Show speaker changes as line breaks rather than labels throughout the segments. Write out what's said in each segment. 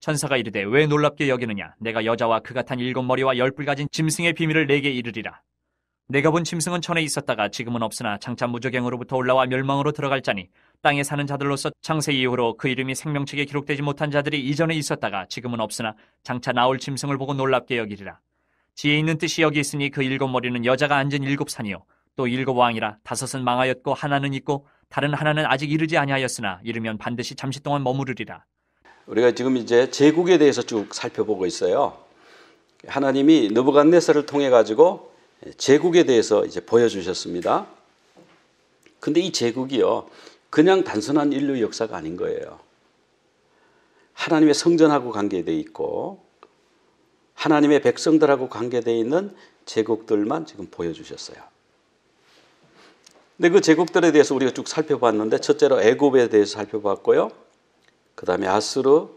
천사가 이르되 왜 놀랍게 여기느냐? 내가 여자와 그 같은 7머리와 10뿔 가진 짐승의 비밀을 내게 이르리라. 내가 본 짐승은 천에 있었다가 지금은 없으나 장차 무저갱으로부터 올라와 멸망으로 들어갈 자니 땅에 사는 자들로서 창세 이후로 그 이름이 생명책에 기록되지 못한 자들이 이전에 있었다가 지금은 없으나 장차 나올 짐승을 보고 놀랍게 여기리라. 지혜 있는 뜻이 여기 있으니 그 7머리는 여자가 앉은 7산이요 또 7왕이라 5은 망하였고 하나는 있고 다른 하나는 아직 이르지 아니하였으나 이르면 반드시 잠시 동안 머무르리라.
우리가 지금 이제 제국에 대해서 쭉 살펴보고 있어요. 하나님이 느부갓네살을 통해 가지고 제국에 대해서 이제 보여주셨습니다. 근데 이 제국이요, 그냥 단순한 인류 역사가 아닌 거예요. 하나님의 성전하고 관계되어 있고 하나님의 백성들하고 관계되어 있는 제국들만 지금 보여주셨어요. 근데 그 제국들에 대해서 우리가 쭉 살펴봤는데, 첫째로 애굽에 대해서 살펴봤고요. 그 다음에 아수르,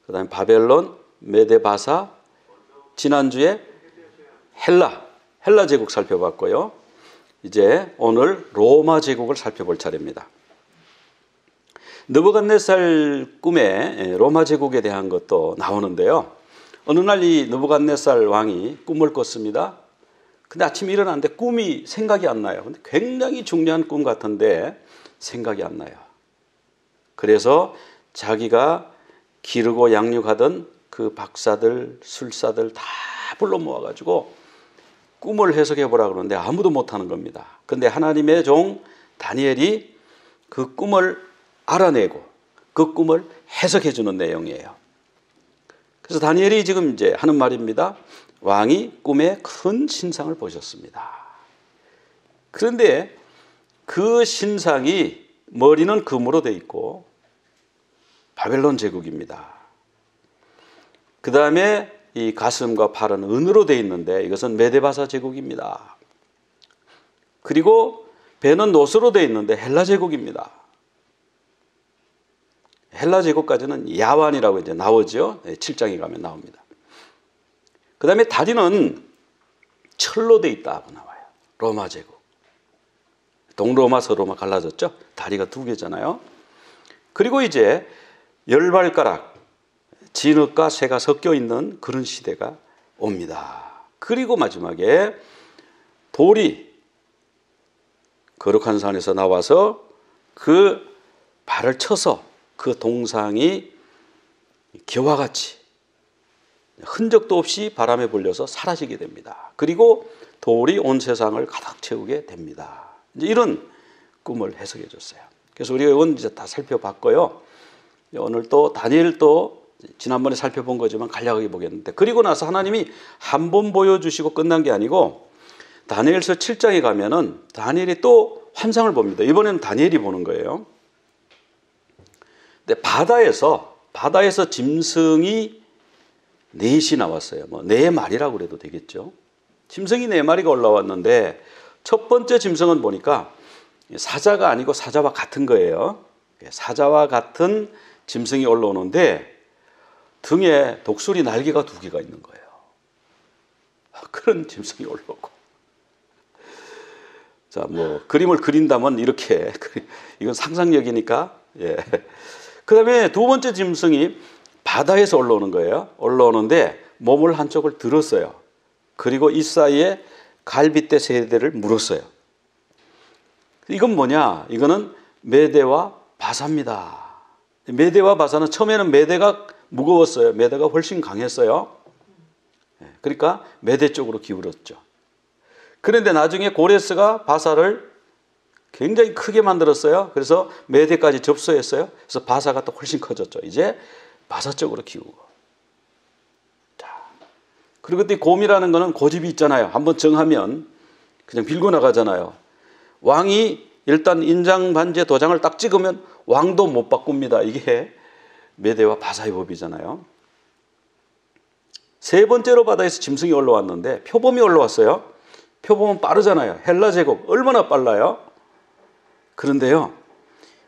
그 다음에 바벨론, 메데바사, 지난주에 헬라 제국 살펴봤고요. 이제 오늘 로마 제국을 살펴볼 차례입니다. 느부갓네살 꿈에 로마 제국에 대한 것도 나오는데요. 어느 날 이 느부갓네살 왕이 꿈을 꿨습니다. 근데 아침에 일어났는데 꿈이 생각이 안 나요. 근데 굉장히 중요한 꿈 같은데 생각이 안 나요. 그래서 자기가 기르고 양육하던 그 박사들, 술사들 다 불러 모아가지고 꿈을 해석해 보라 그러는데 아무도 못하는 겁니다. 그런데 하나님의 종 다니엘이 그 꿈을 알아내고 그 꿈을 해석해 주는 내용이에요. 그래서 다니엘이 지금 이제 하는 말입니다. 왕이 꿈에 큰 신상을 보셨습니다. 그런데 그 신상이 머리는 금으로 되어 있고 바벨론 제국입니다. 그 다음에 이 가슴과 팔은 은으로 되어 있는데 이것은 메데바사 제국입니다. 그리고 배는 노스로 되어 있는데 헬라 제국입니다. 헬라 제국까지는 야완이라고 이제 나오죠. 7장에 가면 나옵니다. 그 다음에 다리는 철로 되어 있다고 나와요. 로마 제국. 동로마, 서로마 갈라졌죠. 다리가 2개잖아요. 그리고 이제 10발가락, 진흙과 쇠가 섞여 있는 그런 시대가 옵니다. 그리고 마지막에 돌이 거룩한 산에서 나와서 그 발을 쳐서 그 동상이 기와 같이 흔적도 없이 바람에 불려서 사라지게 됩니다. 그리고 돌이 온 세상을 가득 채우게 됩니다. 이제 이런 꿈을 해석해 줬어요. 그래서 우리가 이건 이제 다 살펴봤고요. 오늘 또 다니엘 또 지난번에 살펴본 거지만 간략하게 보겠는데, 그리고 나서 하나님이 한 번 보여주시고 끝난 게 아니고 다니엘서 7장에 가면은 다니엘이 또 환상을 봅니다. 이번에는 다니엘이 보는 거예요. 근데 바다에서 짐승이 넷이 나왔어요. 뭐 네 마리라고 그래도 되겠죠. 짐승이 네 마리가 올라왔는데 첫 번째 짐승은 보니까 사자가 아니고 사자와 같은 거예요. 사자와 같은 짐승이 올라오는데 등에 독수리 날개가 2개가 있는 거예요. 그런 짐승이 올라오고. 자, 뭐 그림을 그린다면 이렇게, 이건 상상력이니까. 예. 그다음에 두 번째 짐승이 바다에서 올라오는 거예요. 올라오는데 몸을 한쪽을 들었어요. 그리고 이 사이에 갈빗대 3대를 물었어요. 이건 뭐냐? 이거는 메대와 바사입니다. 메대와 바사는 처음에는 메대가 무거웠어요. 메대가 훨씬 강했어요. 그러니까 메대 쪽으로 기울었죠. 그런데 나중에 고레스가 바사를 굉장히 크게 만들었어요. 그래서 메대까지 접수했어요. 그래서 바사가 또 훨씬 커졌죠. 이제 바사 쪽으로 기우고. 자, 그리고 또 곰이라는 거는 고집이 있잖아요. 한번 정하면 그냥 빌고 나가잖아요. 왕이 일단 인장 반지에 도장을 딱 찍으면 왕도 못 바꿉니다. 이게 메대와 바사의 법이잖아요. 세 번째로 바다에서 짐승이 올라왔는데 표범이 올라왔어요. 표범은 빠르잖아요. 헬라 제국 얼마나 빨라요? 그런데요,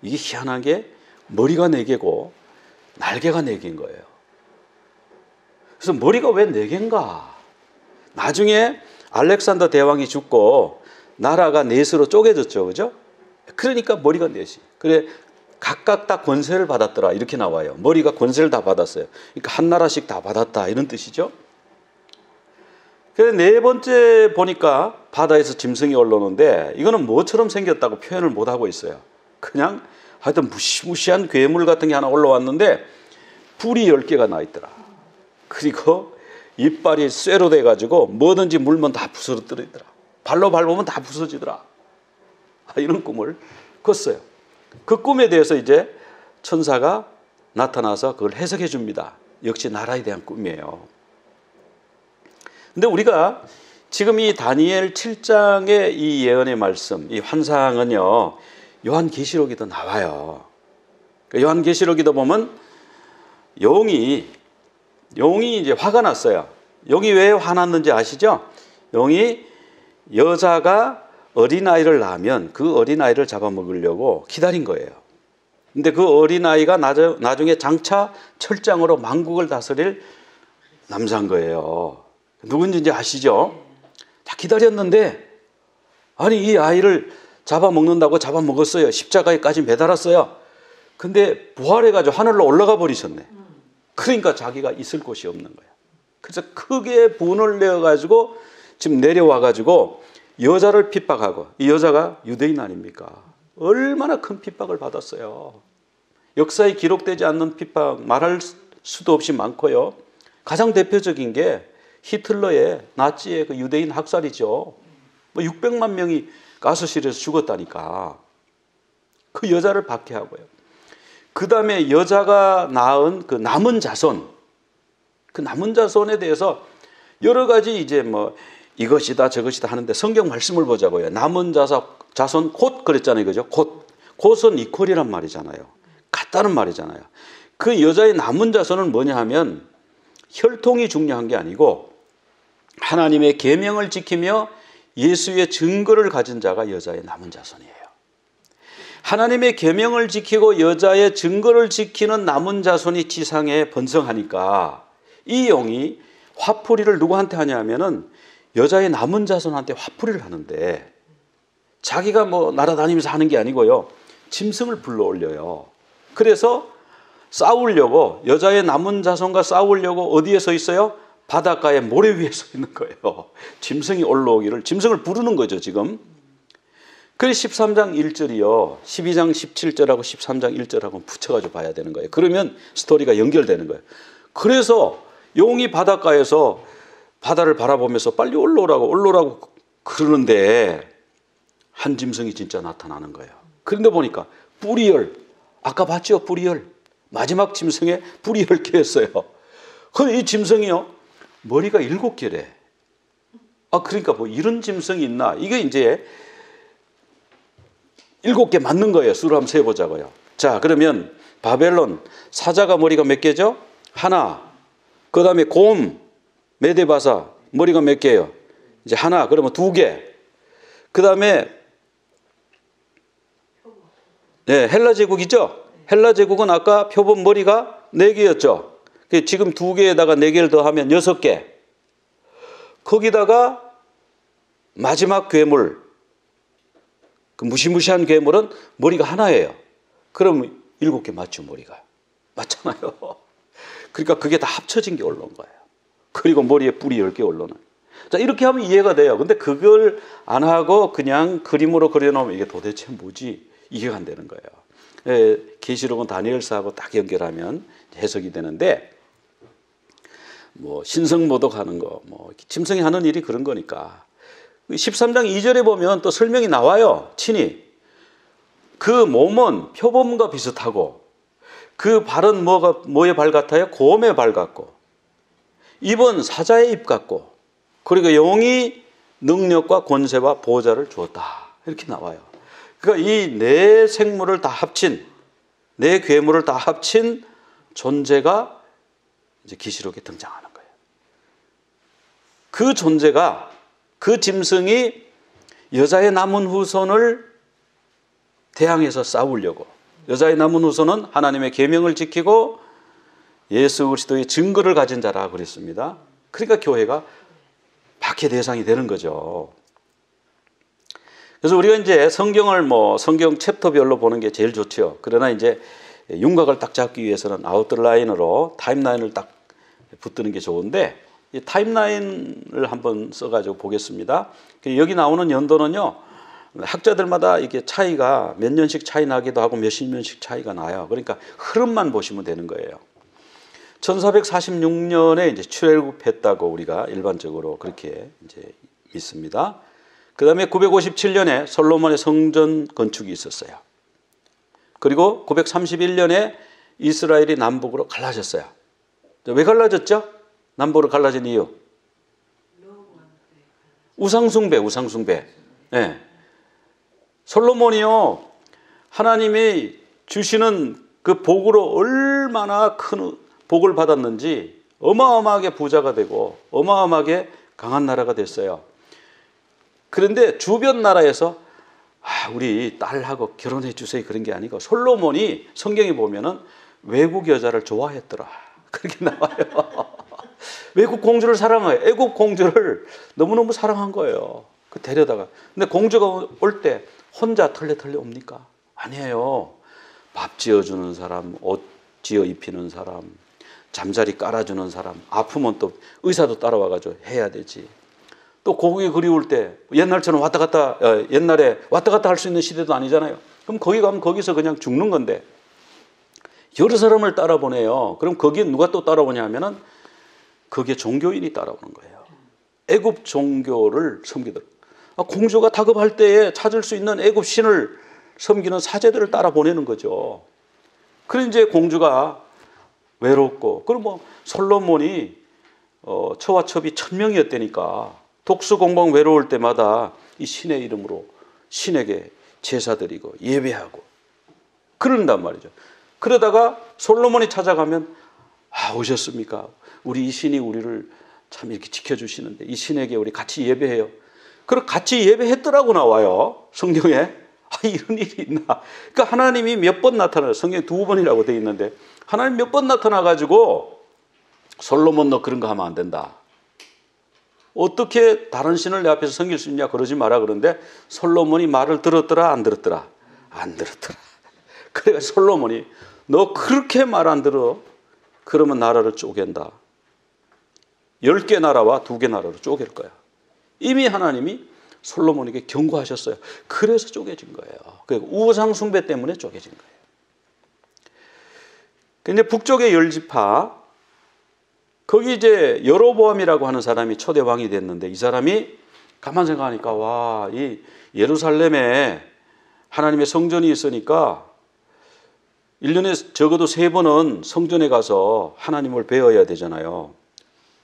이게 희한하게 머리가 4개고 날개가 4개인 거예요. 그래서 머리가 왜 4개인가? 나중에 알렉산더 대왕이 죽고 나라가 넷으로 쪼개졌죠. 그죠? 그러니까 머리가 4이. 그래, 각각 다 권세를 받았더라. 이렇게 나와요. 머리가 권세를 다 받았어요. 그러니까 한 나라씩 다 받았다. 이런 뜻이죠. 그래서 4번째 보니까 바다에서 짐승이 올라오는데 이거는 뭐처럼 생겼다고 표현을 못하고 있어요. 그냥 하여튼 무시무시한 괴물 같은 게 하나 올라왔는데 뿔이 10개가 나 있더라. 그리고 이빨이 쇠로 돼가지고 뭐든지 물면 다 부서뜨리더라. 발로 밟으면 다 부서지더라. 이런 꿈을 꿨어요. 그 꿈에 대해서 이제 천사가 나타나서 그걸 해석해 줍니다. 역시 나라에 대한 꿈이에요. 근데 우리가 지금 이 다니엘 7장의 이 예언의 말씀, 이 환상은요, 요한계시록에도 나와요. 요한계시록에도 보면 용이 이제 화가 났어요. 용이 왜 화났는지 아시죠? 용이 여자가 어린아이를 낳으면 그 어린아이를 잡아먹으려고 기다린 거예요. 근데 그 어린아이가 나중에 장차 철장으로 만국을 다스릴 남자인 거예요. 누군지 이제 아시죠? 다 기다렸는데, 아니, 이 아이를 잡아먹는다고 잡아먹었어요. 십자가에까지 매달았어요. 근데 부활해가지고 하늘로 올라가 버리셨네. 그러니까 자기가 있을 곳이 없는 거예요. 그래서 크게 분을 내어가지고 지금 내려와가지고 여자를 핍박하고, 이 여자가 유대인 아닙니까? 얼마나 큰 핍박을 받았어요. 역사에 기록되지 않는 핍박 말할 수도 없이 많고요. 가장 대표적인 게 히틀러의 나치의 그 유대인 학살이죠. 뭐 600만 명이 가스실에서 죽었다니까. 그 여자를 박해하고요. 그 다음에 여자가 낳은 그 남은 자손, 그 남은 자손에 대해서 여러 가지 이제 뭐 이것이다 저것이다 하는데 성경 말씀을 보자고요. 남은 자손 곧 그랬잖아요. 그죠? 곧은 이퀄이란 말이잖아요. 같다는 말이잖아요. 그 여자의 남은 자손은 뭐냐 하면 혈통이 중요한 게 아니고 하나님의 계명을 지키며 예수의 증거를 가진 자가 여자의 남은 자손이에요. 하나님의 계명을 지키고 여자의 증거를 지키는 남은 자손이 지상에 번성하니까 이 영이 화풀이를 누구한테 하냐 하면은 여자의 남은 자손한테 화풀이를 하는데, 자기가 뭐 날아다니면서 하는 게 아니고요, 짐승을 불러올려요. 그래서 싸우려고, 여자의 남은 자손과 싸우려고 어디에 서 있어요? 바닷가에 모래 위에 서 있는 거예요. 짐승이 올라오기를, 짐승을 부르는 거죠 지금. 그래서 13장 1절이요 12장 17절하고 13장 1절하고 붙여가지고 봐야 되는 거예요. 그러면 스토리가 연결되는 거예요. 그래서 용이 바닷가에서 바다를 바라보면서 빨리 올라오라고 그러는데 한 짐승이 진짜 나타나는 거예요. 그런데 보니까 뿌리열, 아까 봤죠? 뿌리열. 마지막 짐승에 뿔이 10개였어요. 근데 이 짐승이요, 머리가 7개래. 그러니까 뭐 이런 짐승이 있나? 이게 이제 7개 맞는 거예요. 수로 한번 세보자고요. 자, 그러면 바벨론 사자가 머리가 몇 개죠? 하나. 그 다음에 곰, 메데바사 머리가 몇 개예요? 이제 하나. 그러면 2개. 그 다음에 헬라 제국이죠? 헬라 제국은 아까 표범 머리가 4개였죠? 지금 2개에다가 4개를 더하면 6개. 거기다가 마지막 괴물, 그 무시무시한 괴물은 머리가 하나예요. 그럼 7개 맞죠, 머리가? 맞잖아요. 그러니까 그게 다 합쳐진 게 올라온 거예요. 그리고 머리에 뿔이 10개 올라오는. 자, 이렇게 하면 이해가 돼요. 근데 그걸 안 하고 그냥 그림으로 그려놓으면 이게 도대체 뭐지? 이해가 안 되는 거예요. 계시록은 다니엘서하고 딱 연결하면 해석이 되는데, 뭐 신성모독하는 거, 뭐 짐승이 하는 일이 그런 거니까. 13장 2절에 보면 또 설명이 나와요. 친히 그 몸은 표범과 비슷하고, 그 발은 뭐의 발 같아요? 곰의 발 같고, 입은 사자의 입 같고, 그리고 영이 능력과 권세와 보호자를 주었다, 이렇게 나와요. 그러니까 이 네 생물을 다 합친, 네 괴물을 다 합친 존재가 이제 계시록에 등장하는 거예요. 그 존재가, 그 짐승이 여자의 남은 후손을 대항해서 싸우려고, 여자의 남은 후손은 하나님의 계명을 지키고 예수 그리스도의 증거를 가진 자라 그랬습니다. 그러니까 교회가 박해 대상이 되는 거죠. 그래서 우리가 이제 성경을 성경 챕터별로 보는 게 제일 좋죠. 그러나 이제 윤곽을 딱 잡기 위해서는 아웃라인으로 타임라인을 딱 붙드는 게 좋은데, 이 타임라인을 한번 써가지고 보겠습니다. 여기 나오는 연도는요, 학자들마다 이게 차이가 몇 년씩 차이 나기도 하고 몇십 년씩 차이가 나요. 그러니까 흐름만 보시면 되는 거예요. 1446년에 이제 출애굽했다고 우리가 일반적으로 그렇게 이제 믿습니다. 그 다음에 957년에 솔로몬의 성전 건축이 있었어요. 그리고 931년에 이스라엘이 남북으로 갈라졌어요. 왜 갈라졌죠? 남북으로 갈라진 이유. 우상숭배. 네. 솔로몬이요, 하나님이 주시는 그 복으로 얼마나 큰 복을 받았는지 어마어마하게 부자가 되고 어마어마하게 강한 나라가 됐어요. 그런데 주변 나라에서 우리 딸하고 결혼해 주세요, 그런 게 아니고, 솔로몬이 성경에 보면은 외국 여자를 좋아했더라, 그렇게 나와요. 외국 공주를 사랑해요. 애국 공주를 너무너무 사랑한 거예요. 그 데려다가. 근데 공주가 올 때 혼자 털레털레 옵니까? 아니에요. 밥 지어주는 사람, 옷 지어 입히는 사람, 잠자리 깔아주는 사람, 아프면 또 의사도 따라와가지고 해야 되지. 또 고국이 그리울 때, 옛날처럼 옛날에 왔다 갔다 할 수 있는 시대도 아니잖아요. 그럼 거기 가면 거기서 그냥 죽는 건데, 여러 사람을 따라보내요. 그럼 거기에 누가 또 따라오냐 하면은 거기에 종교인이 따라오는 거예요. 애굽 종교를 섬기도록. 공주가 다급할 때에 찾을 수 있는 애굽 신을 섬기는 사제들을 따라 보내는 거죠. 그래서 이제 공주가 외롭고, 그럼 솔로몬이 처와 첩이 1000명이었다니까 독수공방 외로울 때마다 이 신의 이름으로 신에게 제사드리고 예배하고 그런단 말이죠. 그러다가 솔로몬이 찾아가면, 오셨습니까? 우리 이 신이 우리를 참 이렇게 지켜주시는데 이 신에게 우리 같이 예배해요. 그리고 같이 예배했더라고 나와요, 성경에. 이런 일이 있나? 그러니까 하나님이 몇 번 나타나요. 성경에 2번이라고 되어 있는데 하나님 몇 번 나타나가지고 솔로몬 너 그런 거 하면 안 된다. 어떻게 다른 신을 내 앞에서 섬길 수 있냐, 그러지 마라. 그런데 솔로몬이 말을 들었더라, 안 들었더라? 안 들었더라. 그래서 솔로몬이 너 그렇게 말 안 들어? 그러면 나라를 쪼갠다. 10개 나라와 2개 나라로 쪼갤 거야. 이미 하나님이 솔로몬에게 경고하셨어요. 그래서 쪼개진 거예요. 그러니까 우상 숭배 때문에 쪼개진 거예요. 근데 북쪽의 10지파, 거기 이제 여로보암이라고 하는 사람이 초대 왕이 됐는데, 이 사람이 가만 생각하니까 이 예루살렘에 하나님의 성전이 있으니까 1년에 적어도 3번은 성전에 가서 하나님을 배워야 되잖아요.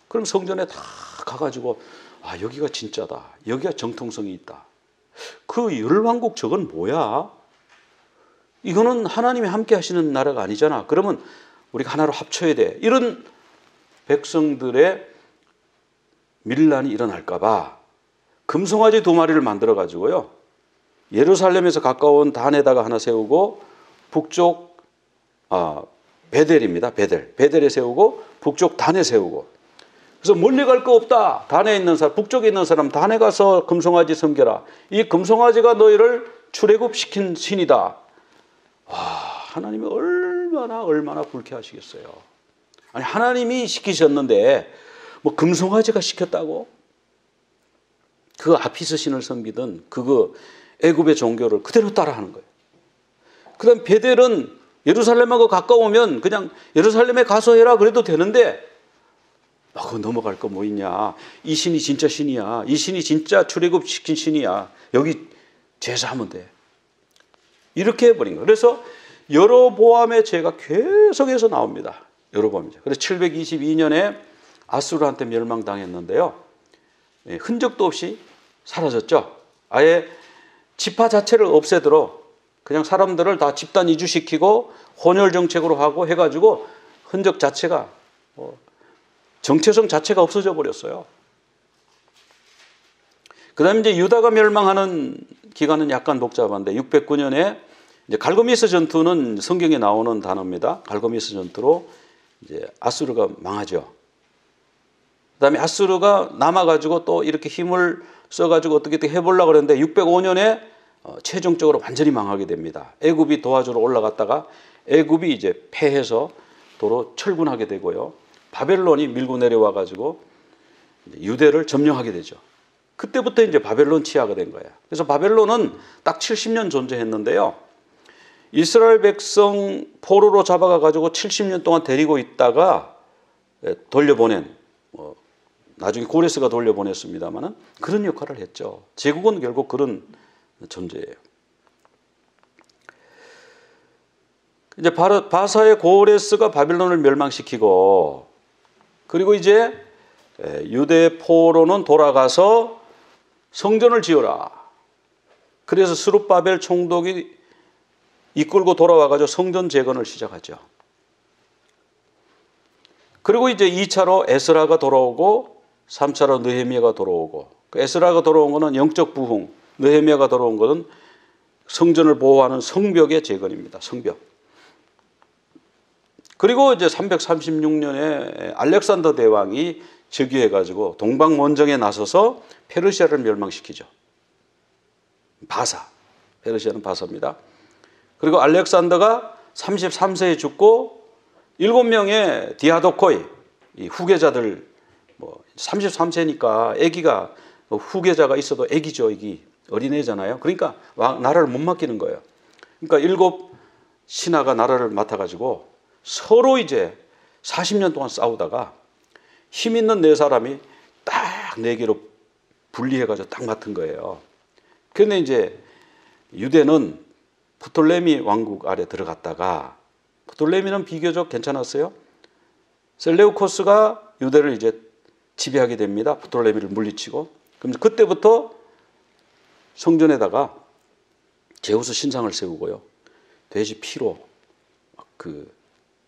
그럼 성전에 다 가가지고 아, 여기가 진짜다. 여기가 정통성이 있다. 그 열왕국 저건 뭐야? 이거는 하나님이 함께 하시는 나라가 아니잖아. 그러면 우리가 하나로 합쳐야 돼. 이런 백성들의 밀란이 일어날까 봐 금송아지 2마리를 만들어 가지고요. 예루살렘에서 가까운 단에다가 하나 세우고 북쪽 베델입니다. 베델에 세우고 북쪽 단에 세우고. 그래서 멀리 갈 거 없다. 단에 있는 사람, 북쪽에 있는 사람 단에 가서 금송아지 섬겨라. 이 금송아지가 너희를 출애굽시킨 신이다. 와, 하나님이 얼마나 불쾌하시겠어요. 아니, 하나님이 시키셨는데 뭐 금송아지가 시켰다고? 그 아피스 신을 섬기던 그거 애굽의 종교를 그대로 따라하는 거예요. 그다음 베델은 예루살렘하고 가까우면 그냥 예루살렘에 가서 해라 그래도 되는데 그거 넘어갈 거 뭐 있냐. 이 신이 진짜 신이야. 이 신이 진짜 출애굽시킨 신이야. 여기 제사하면 돼. 이렇게 해버린 거예요. 그래서 여로보암의 죄가 계속해서 나옵니다. 여로보암이죠. 그래서 722년에 아수르한테 멸망당했는데요. 흔적도 없이 사라졌죠. 아예 지파 자체를 없애도록 그냥 사람들을 다 집단 이주시키고 혼혈 정책으로 하고 해가지고 흔적 자체가 정체성 자체가 없어져 버렸어요. 그 다음에 이제 유다가 멸망하는 기간은 약간 복잡한데 609년에 이제 갈고미스 전투는 성경에 나오는 단어입니다. 갈고미스 전투로 이제 아수르가 망하죠. 그 다음에 아수르가 남아가지고 또 이렇게 힘을 써가지고 어떻게 해보려고 그랬는데 605년에 최종적으로 완전히 망하게 됩니다. 애굽이 도와주러 올라갔다가 애굽이 이제 패해서 도로 철군하게 되고요. 바벨론이 밀고 내려와가지고 유대를 점령하게 되죠. 그때부터 이제 바벨론 치하가 된 거예요. 그래서 바벨론은 딱 70년 존재했는데요. 이스라엘 백성 포로로 잡아가가지고 70년 동안 데리고 있다가 돌려보낸, 나중에 고레스가 돌려보냈습니다만은 그런 역할을 했죠. 제국은 결국 그런 존재예요. 이제 바사의 고레스가 바벨론을 멸망시키고, 그리고 이제 유대 포로는 돌아가서 성전을 지어라. 그래서 스룹바벨 총독이 이끌고 돌아와가지고 성전 재건을 시작하죠. 그리고 이제 2차로 에스라가 돌아오고 3차로 느헤미야가 돌아오고, 에스라가 돌아온 거는 영적 부흥, 느헤미야가 돌아온 거는 성전을 보호하는 성벽의 재건입니다. 성벽. 그리고 이제 336년에 알렉산더 대왕이 즉위해가지고 동방원정에 나서서 페르시아를 멸망시키죠. 바사. 페르시아는 바사입니다. 그리고 알렉산더가 33세에 죽고 7명의 디아도코이, 이 후계자들, 33세니까 아기가, 후계자가 있어도 아기죠, 아기. 어린애잖아요. 그러니까 나라를 못 맡기는 거예요. 그러니까 7 신하가 나라를 맡아가지고 서로 이제 40년 동안 싸우다가 힘 있는 4사람이 딱 4개로 분리해가지고 딱 맡은 거예요. 그런데 이제 유대는 프톨레미 왕국 아래 들어갔다가, 프톨레미는 비교적 괜찮았어요. 셀레우코스가 유대를 이제 지배하게 됩니다. 프톨레미를 물리치고. 그럼 그때부터 성전에다가 제우스 신상을 세우고요. 돼지 피로 그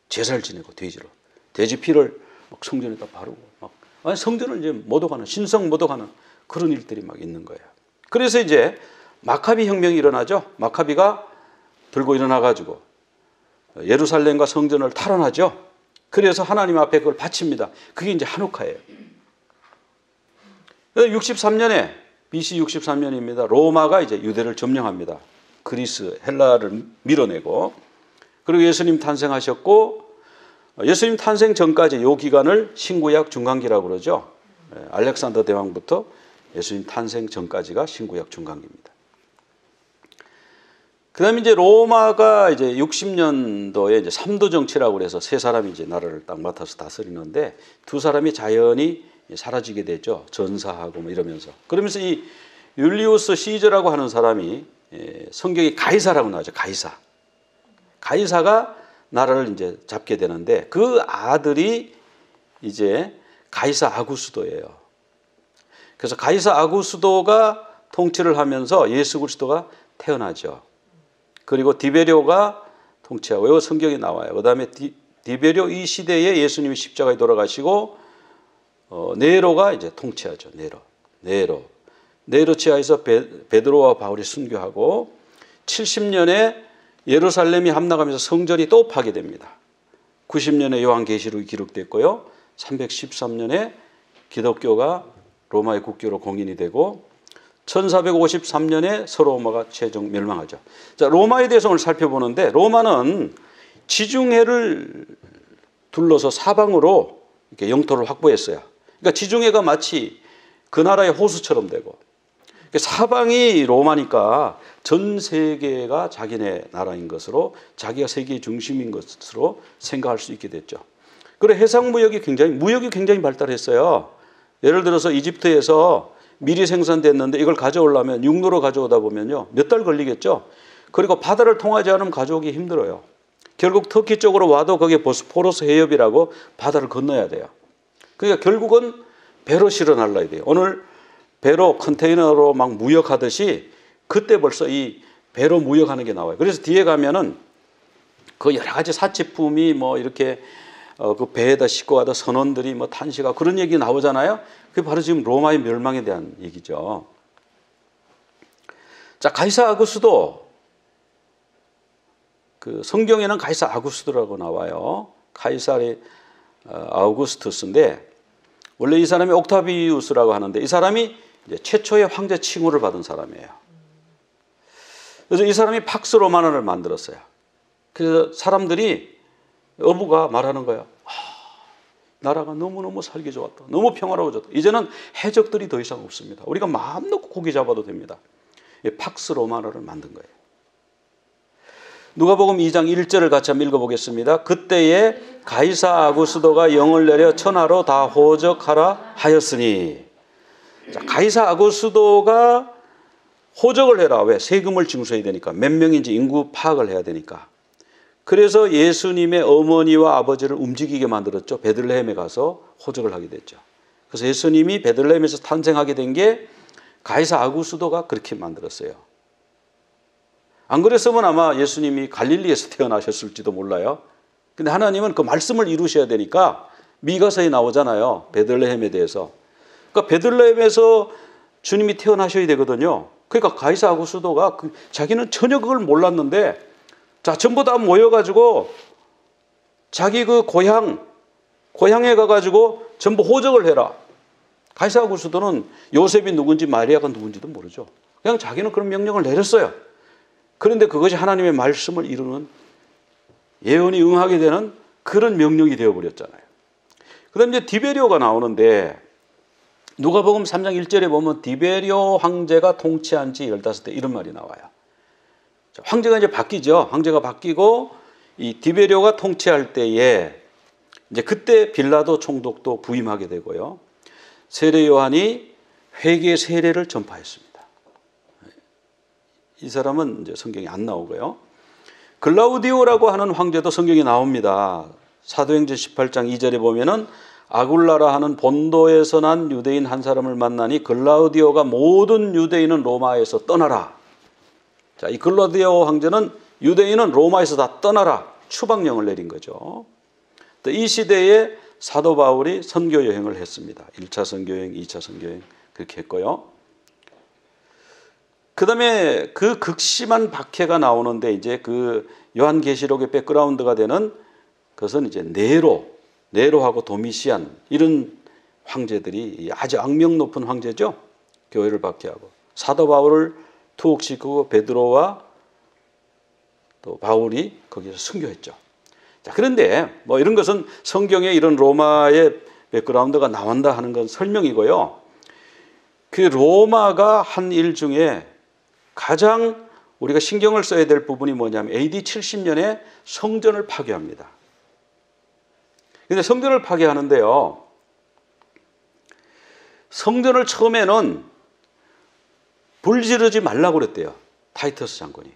제사를 지내고, 돼지 피를 막 성전에다 바르고, 아니 성전을 이제 모독하는, 신성 모독하는 그런 일들이 막 있는 거예요. 그래서 이제 마카비 혁명이 일어나죠. 마카비가 들고 일어나가지고 예루살렘과 성전을 탈환하죠. 그래서 하나님 앞에 그걸 바칩니다. 그게 이제 한우카예요. 63년에, BC 63년입니다. 로마가 이제 유대를 점령합니다. 그리스, 헬라를 밀어내고, 그리고 예수님 탄생하셨고, 예수님 탄생 전까지 이 기간을 신구약 중간기라고 그러죠. 알렉산더 대왕부터 예수님 탄생 전까지가 신구약 중간기입니다. 그 다음에 이제 로마가 이제 60년도에 이제 3도 정치라고 해서 3사람이 이제 나라를 딱 맡아서 다스리는데 2사람이 자연히 사라지게 되죠. 전사하고 뭐 이러면서. 그러면서 이 율리우스 시저라고 하는 사람이 성경에 가이사라고 나오죠. 가이사. 가이사가 나라를 이제 잡게 되는데 그 아들이 이제 가이사 아구스도예요. 그래서 가이사 아구스도가 통치를 하면서 예수 그리스도가 태어나죠. 그리고 디베료가 통치하고 이거 성경에 나와요. 그다음에 디베료 이 시대에 예수님이 십자가에 돌아가시고 네로가 이제 통치하죠. 네로 치하에서 베드로와 바울이 순교하고 70년에 예루살렘이 함락하면서 성전이 또 파괴됩니다. 90년에 요한계시록이 기록됐고요. 313년에 기독교가 로마의 국교로 공인이 되고 1453년에 서로마가 최종 멸망하죠. 자, 로마에 대해서 오늘 살펴보는데 로마는 지중해를 둘러서 사방으로 이렇게 영토를 확보했어요. 그러니까 지중해가 마치 그 나라의 호수처럼 되고 사방이 로마니까 전 세계가 자기네 나라인 것으로 자기가 세계의 중심인 것으로 생각할 수 있게 됐죠. 그리고 해상무역이 굉장히 발달했어요. 예를 들어서 이집트에서 밀이 생산됐는데 이걸 가져오려면 육로로 가져오다 보면요 몇 달 걸리겠죠. 그리고 바다를 통하지 않으면 가져오기 힘들어요. 결국 터키 쪽으로 와도 거기에 보스포러스 해협이라고 바다를 건너야 돼요. 그러니까 결국은 배로 실어 날라야 돼요. 오늘 배로 컨테이너로 막 무역하듯이 그때 벌써 이 배로 무역하는 게 나와요. 그래서 뒤에 가면은 그 여러 가지 사치품이 뭐 이렇게 그 배에다 싣고 가다 선원들이 뭐 탄식하고 그런 얘기 나오잖아요. 그게 바로 지금 로마의 멸망에 대한 얘기죠. 자, 가이사 아구스도 그 성경에는 가이사 아구스도라고 나와요. 가이사리 아우구스투스인데 원래 이 사람이 옥타비우스라고 하는데 이 사람이 이제 최초의 황제 칭호를 받은 사람이에요. 그래서 이 사람이 팍스 로마나를 만들었어요. 그래서 사람들이 어부가 말하는 거예요. 나라가 너무너무 살기 좋았다. 너무 평화로워졌다. 이제는 해적들이 더 이상 없습니다. 우리가 마음 놓고 고기 잡아도 됩니다. 팍스 로마나를 만든 거예요. 누가복음 2장 1절을 같이 한번 읽어보겠습니다. 그때에 가이사 아구스도가 영을 내려 천하로 다 호적하라 하였으니. 자, 가이사 아구스도가 호적을 해라. 왜? 세금을 징수해야 되니까. 몇 명인지 인구 파악을 해야 되니까. 그래서 예수님의 어머니와 아버지를 움직이게 만들었죠. 베들레헴에 가서 호적을 하게 됐죠. 그래서 예수님이 베들레헴에서 탄생하게 된 게 가이사 아구스도가 그렇게 만들었어요. 안 그랬으면 아마 예수님이 갈릴리에서 태어나셨을지도 몰라요. 근데 하나님은 그 말씀을 이루셔야 되니까 미가서에 나오잖아요. 베들레헴에 대해서. 그러니까 베들레헴에서 주님이 태어나셔야 되거든요. 그러니까 가이사 아구스도가 자기는 전혀 그걸 몰랐는데 자, 전부 다 모여가지고 자기 그 고향에 가가지고 전부 호적을 해라. 가이사 아구스도는 요셉이 누군지 마리아가 누군지도 모르죠. 그냥 자기는 그런 명령을 내렸어요. 그런데 그것이 하나님의 말씀을 이루는 예언이 응하게 되는 그런 명령이 되어버렸잖아요. 그 다음에 이제 디베리오가 나오는데 누가복음 3장 1절에 보면 디베리오 황제가 통치한 지 15대 이런 말이 나와요. 황제가 이제 바뀌죠. 황제가 바뀌고 이 디베리오가 통치할 때에 이제 그때 빌라도 총독도 부임하게 되고요. 세례 요한이 회개 세례를 전파했습니다. 이 사람은 이제 성경에 안 나오고요. 글라우디오라고 하는 황제도 성경에 나옵니다. 사도행전 18장 2절에 보면은 아굴라라 하는 본도에서 난 유대인 한 사람을 만나니 글라우디오가 모든 유대인은 로마에서 떠나라. 자, 이 글라우디오 황제는 유대인은 로마에서 다 떠나라. 추방령을 내린 거죠. 또 이 시대에 사도 바울이 선교 여행을 했습니다. 1차 선교 여행, 2차 선교 여행 그렇게 했고요. 그 다음에 그 극심한 박해가 나오는데 이제 그 요한계시록의 백그라운드가 되는 그것은 이제 네로하고 도미시안 이런 황제들이 아주 악명 높은 황제죠. 교회를 박해하고 사도 바울을 투옥시키고 베드로와 또 바울이 거기서 순교했죠. 자, 그런데 뭐 이런 것은 성경에 이런 로마의 백그라운드가 나온다 하는 건 설명이고요. 그 로마가 한 일 중에 가장 우리가 신경을 써야 될 부분이 뭐냐면 AD 70년에 성전을 파괴합니다. 그런데 성전을 파괴하는데요. 성전을 처음에는 불 지르지 말라고 그랬대요. 타이터스 장군이.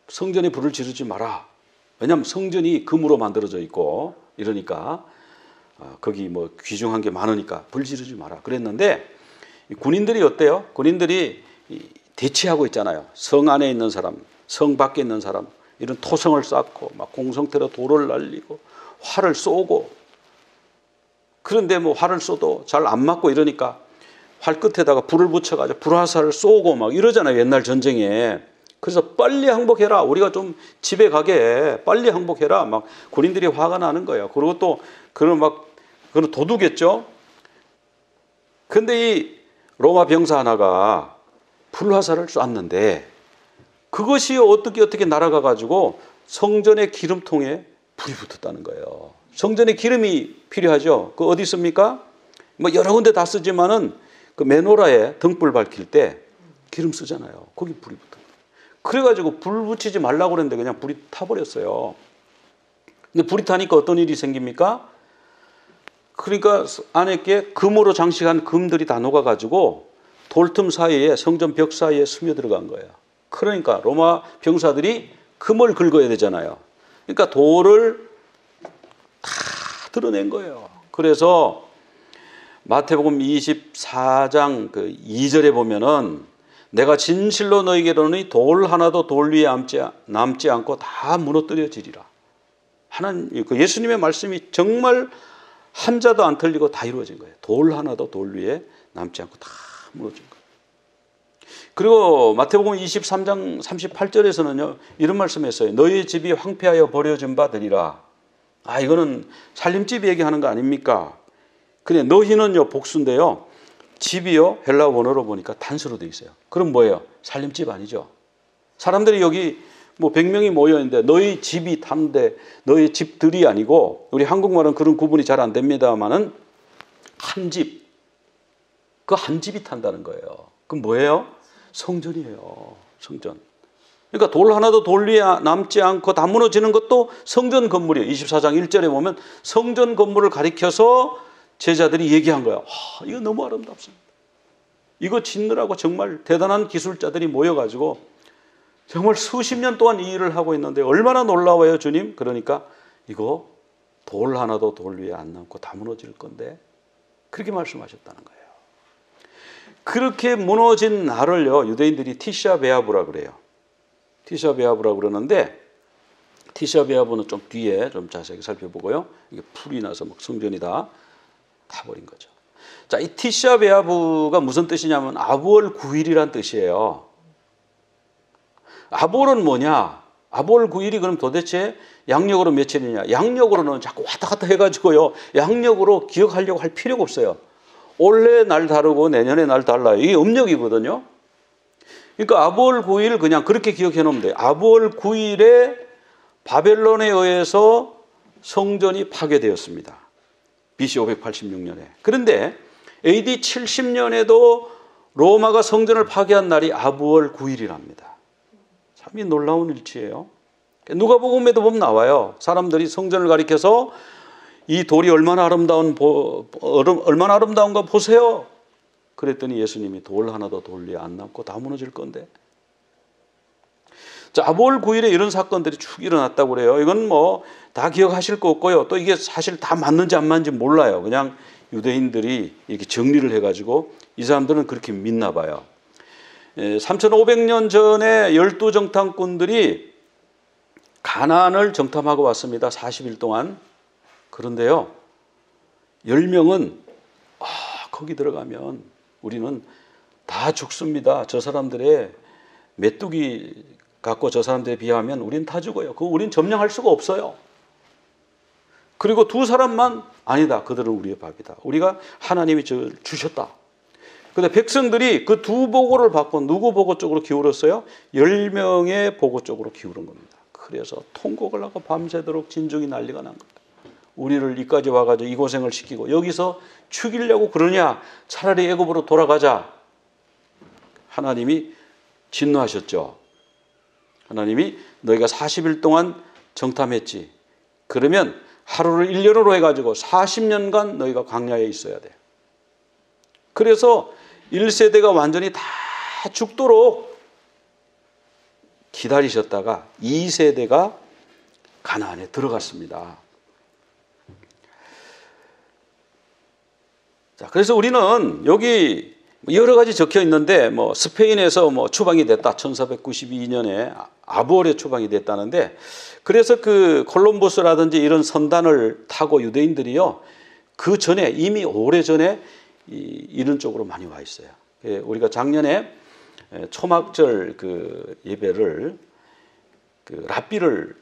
성전에 불을 지르지 마라. 왜냐하면 성전이 금으로 만들어져 있고 이러니까 거기 뭐 귀중한 게 많으니까 불 지르지 마라 그랬는데, 군인들이 어때요? 군인들이 대치하고 있잖아요. 성 안에 있는 사람, 성 밖에 있는 사람, 이런 토성을 쌓고 막 공성태로 돌을 날리고 활을 쏘고, 그런데 뭐 활을 쏘도 잘 안 맞고 이러니까 활 끝에다가 불을 붙여가지고 불화살을 쏘고 막 이러잖아요, 옛날 전쟁에. 그래서 빨리 항복해라, 우리가 좀 집에 가게 빨리 항복해라, 막 군인들이 화가 나는 거예요. 그리고 또 그런 도두겠죠. 근데 이 로마 병사 하나가 불화살을 쐈는데 그것이 어떻게 날아가 가지고 성전의 기름통에 불이 붙었다는 거예요. 성전에 기름이 필요하죠. 그 어디 있습니까? 뭐 여러 군데 다 쓰지만은 그 메노라에 등불 밝힐 때 기름 쓰잖아요. 거기 불이 붙어. 그래가지고 불 붙이지 말라고 그랬는데 그냥 불이 타버렸어요. 근데 불이 타니까 어떤 일이 생깁니까? 그러니까 안에 게 금으로 장식한 금들이 다 녹아가지고 돌틈 사이에, 성전 벽 사이에 스며 들어간 거예요. 그러니까 로마 병사들이 금을 긁어야 되잖아요. 그러니까 돌을 다 드러낸 거예요. 그래서 마태복음 24장 그 2절에 보면은 내가 진실로 너희에게 이르노니 돌 하나도 돌 위에 남지 않고 다 무너뜨려지리라. 하나님, 그 예수님의 말씀이 정말 한 자도 안 틀리고 다 이루어진 거예요. 돌 하나도 돌 위에 남지 않고 다 무너진 거예요. 그리고 마태복음 23장 38절에서는요 이런 말씀했어요. 너희 집이 황폐하여 버려진 바 되리라. 이거는 살림집 얘기하는 거 아닙니까? 근데 너희는요 복수인데요, 집이요 헬라 원어로 보니까 단수로 돼 있어요. 그럼 뭐예요? 살림집 아니죠. 사람들이 여기 뭐 100명이 모여 있는데 너희 집이 탄데 너희 집들이 아니고, 우리 한국말은 그런 구분이 잘 안 됩니다만은 한 집, 그 한 집이 탄다는 거예요. 그럼 뭐예요? 성전이에요. 성전. 그러니까 돌 하나도 돌 위에 남지 않고 다 무너지는 것도 성전 건물이에요. 24장 1절에 보면 성전 건물을 가리켜서 제자들이 얘기한 거예요. 이거 너무 아름답습니다. 이거 짓느라고 정말 대단한 기술자들이 모여가지고 정말 수십 년 동안 이 일을 하고 있는데 얼마나 놀라워요, 주님? 그러니까 이거 돌 하나도 돌 위에 안 남고 다 무너질 건데, 그렇게 말씀하셨다는 거예요. 그렇게 무너진 날을요 유대인들이 티샤 베아브라 그래요. 티샤 베아브라 그러는데, 티샤 베아브는 좀 뒤에 좀 자세하게 살펴보고요. 이게 풀이 나서 막 성전이 다 타버린 거죠. 자, 이 티샤 베아브가 무슨 뜻이냐면 아부월 9일이란 뜻이에요. 아부월은 뭐냐? 아부월 9일이 그럼 도대체 양력으로 며칠이냐? 양력으로는 자꾸 왔다 갔다 해가지고요, 양력으로 기억하려고 할 필요가 없어요. 올해 날 다르고 내년에 날 달라요. 이게 음력이거든요. 그러니까 아부월 9일 그냥 그렇게 기억해 놓으면 돼요. 아부월 9일에 바벨론에 의해서 성전이 파괴되었습니다. BC 586년에. 그런데 AD 70년에도 로마가 성전을 파괴한 날이 아부월 9일이랍니다. 참이 놀라운 일치예요. 누가복음에도 보면 나와요. 사람들이 성전을 가리켜서 이 돌이 얼마나 아름다운가 보세요. 그랬더니 예수님이 돌 하나도 돌 위에 안 남고 다 무너질 건데. 자, 아부월 9일에 이런 사건들이 쭉 일어났다고 그래요. 이건 뭐 다 기억하실 거 없고요. 또 이게 사실 다 맞는지 안 맞는지 몰라요. 그냥 유대인들이 이렇게 정리를 해가지고 이 사람들은 그렇게 믿나 봐요. 3500년 전에 12정탐꾼들이 가나안을 정탐하고 왔습니다. 40일 동안. 그런데요 10명은 거기 들어가면 우리는 다 죽습니다. 저 사람들의 메뚜기 갖고 저 사람들에 비하면 우린 다 죽어요. 그거 우린 점령할 수가 없어요. 그리고 두 사람만 아니다. 그들은 우리의 밥이다. 우리가 하나님이 주셨다. 그런데 백성들이 그 두 보고를 받고 누구 보고 쪽으로 기울었어요? 10명의 보고 쪽으로 기울은 겁니다. 그래서 통곡을 하고 밤새도록 진정이 난리가 난 겁니다. 우리를 이까지 와가지고 이 고생을 시키고 여기서 죽이려고 그러냐? 차라리 애굽으로 돌아가자. 하나님이 진노하셨죠. 하나님이 너희가 40일 동안 정탐했지. 그러면 하루를 1년으로 해가지고 40년간 너희가 광야에 있어야 돼. 그래서 1세대가 완전히 다 죽도록 기다리셨다가 2세대가 가나안에 들어갔습니다. 자, 그래서 우리는 여기 여러 가지 적혀 있는데 뭐 스페인에서 뭐 추방이 됐다. 1492년에 아부월에 추방이 됐다는데, 그래서 그 콜럼버스라든지 이런 선단을 타고 유대인들이요, 그 전에 이미 오래 전에 이런 쪽으로 많이 와 있어요. 우리가 작년에 초막절 그 예배를 그 랍비를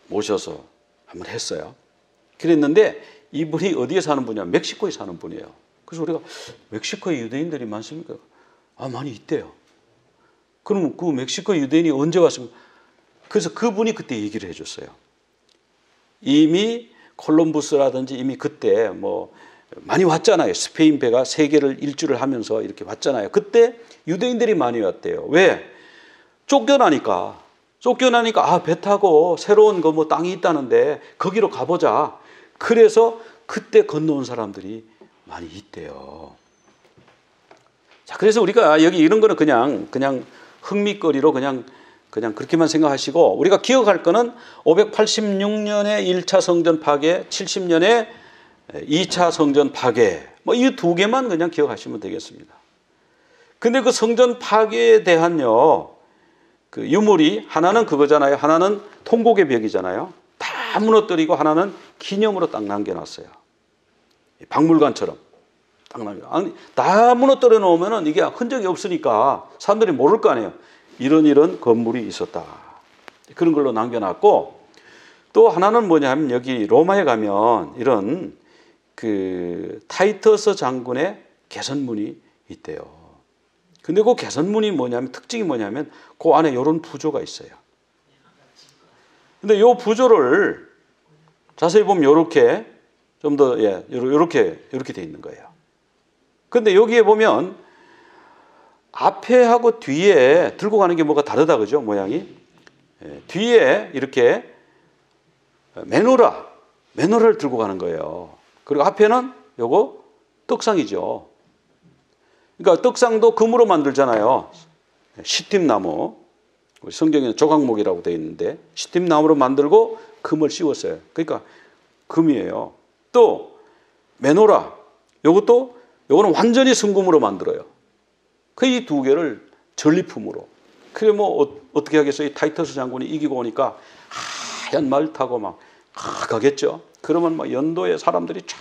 모셔서 한번 했어요. 그랬는데 이분이 어디에 사는 분이냐? 멕시코에 사는 분이에요. 그래서 우리가 멕시코에 유대인들이 많습니까? 아, 많이 있대요. 그럼 그 멕시코 유대인이 언제 왔습니까? 그래서 그분이 그때 얘기를 해줬어요. 이미 콜럼부스라든지 이미 그때 뭐 많이 왔잖아요. 스페인 배가 세계를 일주를 하면서 이렇게 왔잖아요. 그때 유대인들이 많이 왔대요. 왜? 쫓겨나니까 아, 배 타고 새로운 거 뭐 땅이 있다는데 거기로 가보자. 그래서 그때 건너온 사람들이 많이 있대요. 자, 그래서 우리가 여기 이런 거는 그냥 흥미거리로 그냥 그렇게만 생각하시고, 우리가 기억할 거는 586년에 1차 성전 파괴, 70년에 2차 성전 파괴, 뭐 이 두 개만 그냥 기억하시면 되겠습니다. 근데 그 성전 파괴에 대한요, 그 유물이 하나는 그거잖아요. 하나는 통곡의 벽이잖아요. 다 무너뜨리고 하나는 기념으로 딱 남겨놨어요. 박물관처럼 딱 남겨. 아니, 다 무너뜨려 놓으면은 이게 흔적이 없으니까 사람들이 모를 거 아니에요. 이런 건물이 있었다. 그런 걸로 남겨놨고, 또 하나는 뭐냐면 여기 로마에 가면 이런 그 타이터스 장군의 개선문이 있대요. 근데 그 개선문이 뭐냐면 특징이 뭐냐면 그 안에 이런 부조가 있어요. 근데 이 부조를 자세히 보면 이렇게 좀 더 이렇게 돼 있는 거예요. 근데 여기에 보면 앞에하고 뒤에 들고 가는 게 뭐가 다르다, 그죠? 모양이. 뒤에 이렇게 메노라를 들고 가는 거예요. 그리고 앞에는 요거 떡상이죠. 그러니까 떡상도 금으로 만들잖아요. 시팀나무. 성경에는 조각목이라고 되어 있는데 시팀나무로 만들고 금을 씌웠어요. 그러니까 금이에요. 또 메노라, 요거는 완전히 순금으로 만들어요. 그 이 두 개를 전리품으로. 그게 뭐 어떻게 하겠어요? 이 타이터스 장군이 이기고 오니까 하얀 말 타고 막 가겠죠. 그러면 막 연도에 사람들이 쫙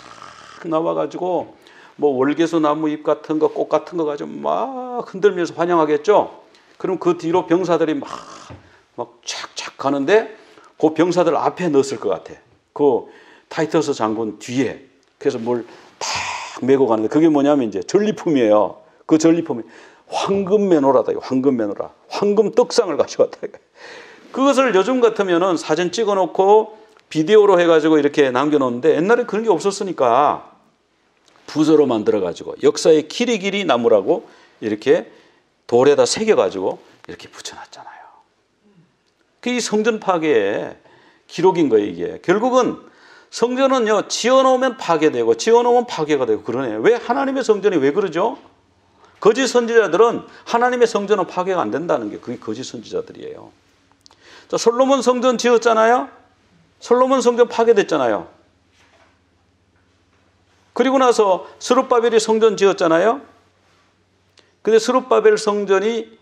나와가지고 뭐 월계수 나무 잎 같은 거, 꽃 같은 거 가지고 막 흔들면서 환영하겠죠. 그럼 그 뒤로 병사들이 막 착착 가는데 그 병사들 앞에 넣었을 것 같아. 그 타이터스 장군 뒤에. 그래서 뭘 탁 메고 가는데 그게 뭐냐면 이제 전리품이에요. 그 전리품이 황금 메노라다. 황금 메노라. 황금 떡상을 가져왔다. 그것을 요즘 같으면은 사진 찍어 놓고 비디오로 해가지고 이렇게 남겨놓는데 옛날에 그런 게 없었으니까 부서로 만들어가지고 역사의 길이 나무라고 이렇게 돌에다 새겨가지고 이렇게 붙여놨잖아요. 그 성전 파괴의 기록인 거예요, 이게. 결국은 성전은요, 지어놓으면 파괴되고, 지어놓으면 파괴가 되고, 그러네요. 왜 하나님의 성전이 왜 그러죠? 거짓 선지자들은 하나님의 성전은 파괴가 안 된다는 게 그게 거짓 선지자들이에요. 자, 솔로몬 성전 지었잖아요? 솔로몬 성전 파괴됐잖아요. 그리고 나서 스룹바벨이 성전 지었잖아요? 근데 스룹바벨 성전이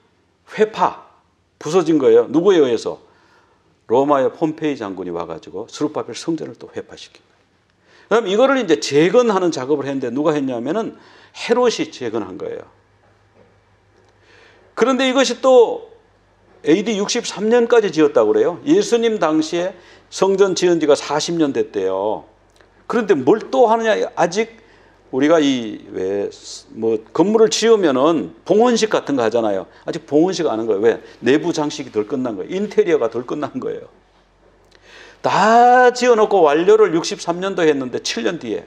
부서진 거예요. 누구에 의해서? 로마의 폼페이 장군이 와가지고 스룹바벨 성전을 또 회파시킨 거예요. 그럼 이거를 이제 재건하는 작업을 했는데 누가 했냐면은 헤롯이 재건한 거예요. 그런데 이것이 또 AD 63년까지 지었다고 그래요. 예수님 당시에 성전 지은 지가 40년 됐대요. 그런데 뭘 또 하느냐? 아직 우리가 건물을 지으면은 봉헌식 같은 거 하잖아요. 아직 봉헌식 안 한 거예요. 왜? 내부 장식이 덜 끝난 거예요. 인테리어가 덜 끝난 거예요. 다 지어놓고 완료를 63년도 했는데 7년 뒤에